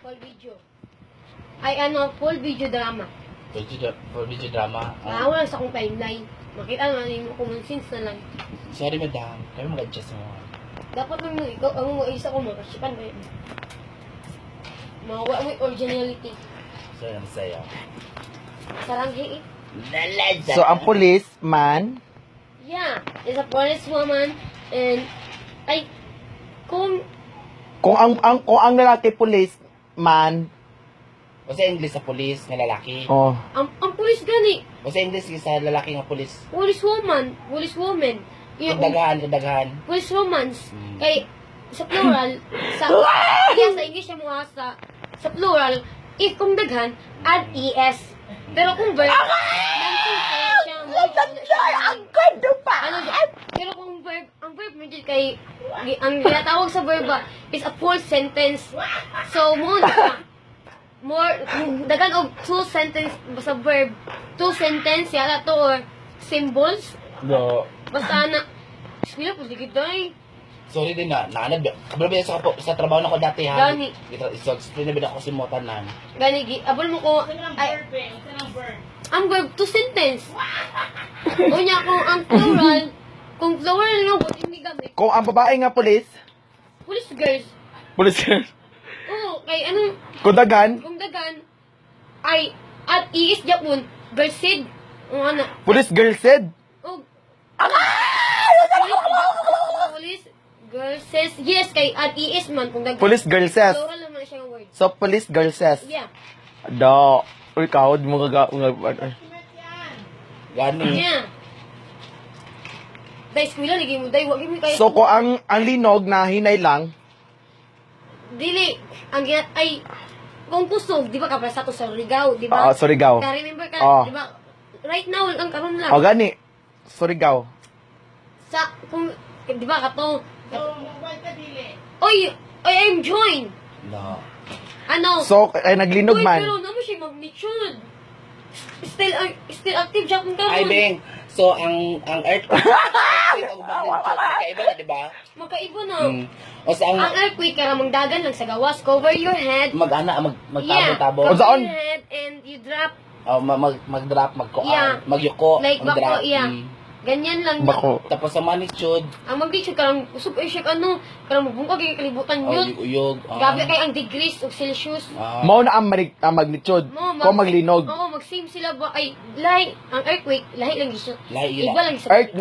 full video. Ay full video drama. For video drama. Wala sa akong timeline. Makita naman yung common sense na lang. Sorry madam, kami mag-adjust mo. Dapat mo ikaw, ang mo isa ko makasipan ba yun? Mawa mo yung originality. So, ang saya. Saranghe eh. So, ang policeman, Yeah, is a police woman and kung kung ang lalaki policeman, O sa English sa police nga lalaki. oh, ang police gani, O sa English sa lalaki nga police. police woman, Kung daghan. police romance. Hmm. Kay sa plural, sa English mo sa plural, if kung daghan, add es. Pero kung verb, pero kung ang verb medyo kay ang ginatawag sa verb is a full sentence. So more dagan og two sentence sa verb, two sentence yata to or symbols. No. Basta na sila po digid day. Sorry din na. Naanad. Kabalo ba sa trabaho na ko dati ha? Gani. So, explain na ba ako si Motanan? Gani abol mo ko ang verb to sentence. Unya kung plural nga but hindi gamit. kung ang babae nga police, Police girls. police, Oo, kay ano kung dagan, kung dagan ay at is Japon girl said ano police girl said, oh police girl says yes kay at is man kung dagan police girl says. plural naman siya ang word. So, police girl says. Yeah. Do. Uy, kahod mo Gani. Yeah. Dahil eskwela, lagi mo, dahil wag mo kayo. So, kung ang linog na hinay lang, Dili, ang ginat, ay, kung kusog, di ba kapag sa to sa Rigaw, di ba? Surigao. Remember ka, Oo. di ba? Right now, ang karon lang. O, gani. Surigao. Sa, kung, di ba, kato. Oy, I'm joined. No. Ano? So, ay naglinog Uy, man. pero naman siya magnitude. Still active siya kung karon. Ay, Beng. So, ang earthquake, magkaiba na, di ba? Magkaiba na. O sa Ang earthquake, karamang dagan lang sa gawas. Cover your head. magtabo-tabo. O, Cover saan? your head and you drop. Mag-drop, magkuan, Yeah. magyuko, Like mag-drop. bako, yeah. Ganyan lang. Bako. Tapos sa magnitude, Ang mag-teacher karang usap ay siya karang magbungkag yung kalibutan yun. uyog. Gabi kay ang degrees o Celsius. Mao na ang magnitude. Kung maglinog. Oo, mag-same sila ba ay lahi ang earthquake, lahi lang siya. Lahi yun. Iba lang sa Earth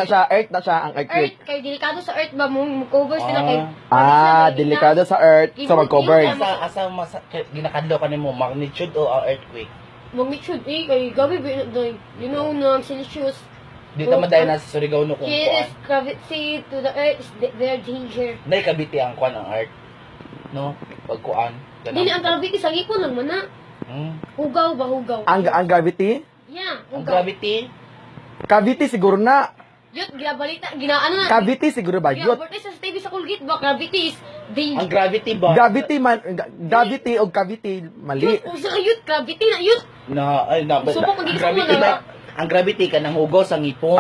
na siya ang Earth earthquake. kay delikado sa earth ba mo cover sila kay Delikado sa earth. So, mag-cover. Asa ginakadlo ka nimo magnitude o earthquake? Magnitude kay gabi ba doy. You know na ang Celsius. Dito maday na sa Surigao no kung Here kuan. is gravity to the earth is their danger. Nay kabiti ang kuan ang earth. No? Pag kuan. Dili ang gravity sa ipon lang man na. Hugaw ba hugaw? Ang gravity? Yeah, Ang hugaw. gravity, Cavity siguro na. Yut, ginabalita, ginaano na. Cavity siguro ba? Yun. Advertise sa TV sa Colgate ba? Gravity is danger. ang gravity ba? Gravity o cavity, mali. Yut, usa ka yut, gravity na yut. Subok, hindi ko gravity wala. ang gravity ka nang hugaw sa ngipon.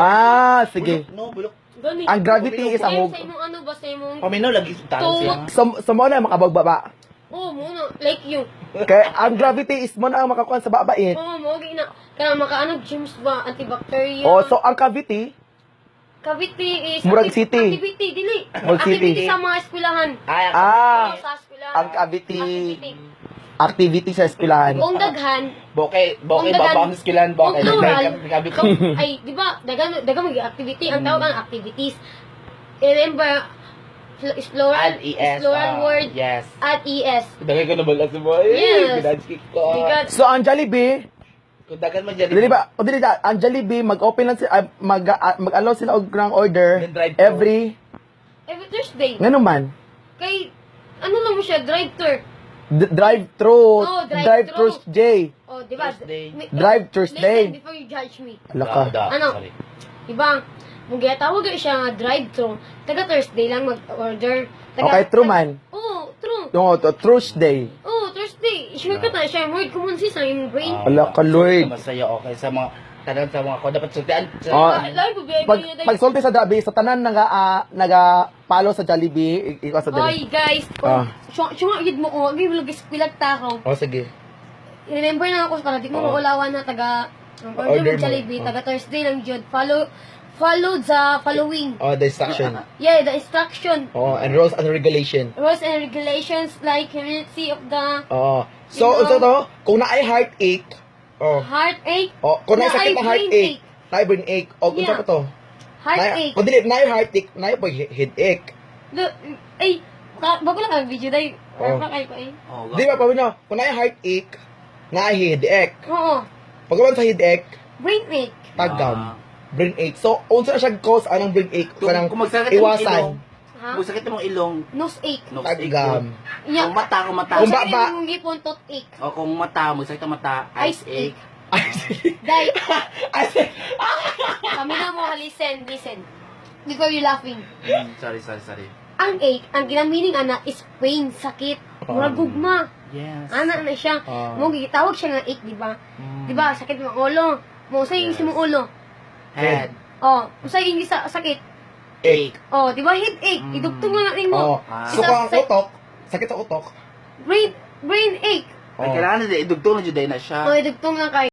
Sige. Bulok. Gani. Ang gravity is Yan, ang sa imong ano ba, sa imong... Paminaw lagi sa taas siya. So mo na makabog baba. Oo, muna, like you. Kaya ang gravity is mo na ang makakuan sa babait. Oo, mo, gina. Kaya makaano, gyms ba, antibacterial. Oh, so ang cavity, Cavity is... Murag city. Activity, dili. Murag Activity city. sa mga eskwelahan. Ah, Sa eskwelahan. ang cavity, Activity. activity sa eskwelahan. Kung daghan, Bokeh Kung dagan- babang skilan bokeh. kung plural, Gabi ko. ay, di ba, dagang mag-activity. Ang tawag ang activities. Remember, is plural, Add is es. plural word, Yes. add es. Dagay ko na balas mo. Yes. Ginadskik ko. Because, So ang Jollibee, Kung dagan man dyan. dili ba? O dili da, ang Jollibee mag-open lang sila mag-allow sila og ground order Then drive-thru. every every Thursday, ngano man. kay, ano lang mo siya, drive-tour. Drive-thru, Oh, drive-thru. drive-thru J. O, di ba? Thursday. Drive Thursday. Listen before you judge me. Alaka. Ano? Sorry. Di ba? Mung ginatawag siya nga drive-thru, taga Thursday lang mag-order. Okay, true man. Oo, true. No, to Thursday. Oo, Thursday. Sure ka na siya, word common sense ang yung brain. Ala ka, Lord. Masaya okay sa mga tanan sa mga ko dapat sultian. Oh. Lain po, baby. Pagsulti sa Dabi, sa tanan naga-follow sa Jollibee, ikaw sa Jollibee. Oy, guys. Suma, yun mo ko. Wag mo lagis pilag takaw. Oh, sige. Remember na ako sa di mo maulawan na taga Order order mo. Jollibee, taga Thursday lang jud. Follow the following. Oh, the instruction. Yeah, the instruction. Oh, and rules and regulation. Rules and regulations like community of the Oh. So, You know? unsa to? Kung naay heartache, oh. heartache. Oh, kung naay Naay sakit na brain heartache, naay brain ache. Oh, unsa Yeah. pa to? Heartache. Kung dili naay heartache, naay pa headache. Ay, bago lang ang video dahil. Oh. Kayo ko eh. Oh, Di ba pa no? Kung naay heartache, naay headache. Oo. Pag sa headache, Brain ache. tagam. Brain ache. So, unsa na siya cause anong brain ache? Kanang kung magsakit yung ilong, iwasan. Ha? kung sakit mong ilong, Nose ache. nose ache Tagam. yun. Yeah. Kung mata, kung mata. Kung Kung ba- ba mong ipon, tot ache. O kung mata, magsakit ang mata, Eyes eyes ache. Dahil, Ay, kami na mo, listen. Before you laughing. Sorry. Ang ache, ang ginamining ana is pain, sakit, murag gugma. Yes. Ana na siya. Ah. Mo gitawag siya nga ache, di ba? Di ba? Sakit mo ulo. Mo sa yung Yes. mong ulo. Head. Oh, sa yung sakit. ache. Oh, di ba? Headache. Idugtong na natin mo. Oh. So, kung ang utok, sakit sa utok. Brain ache. Ay, kailangan na idugtong na dyan na siya. Oh, idugtong na kayo.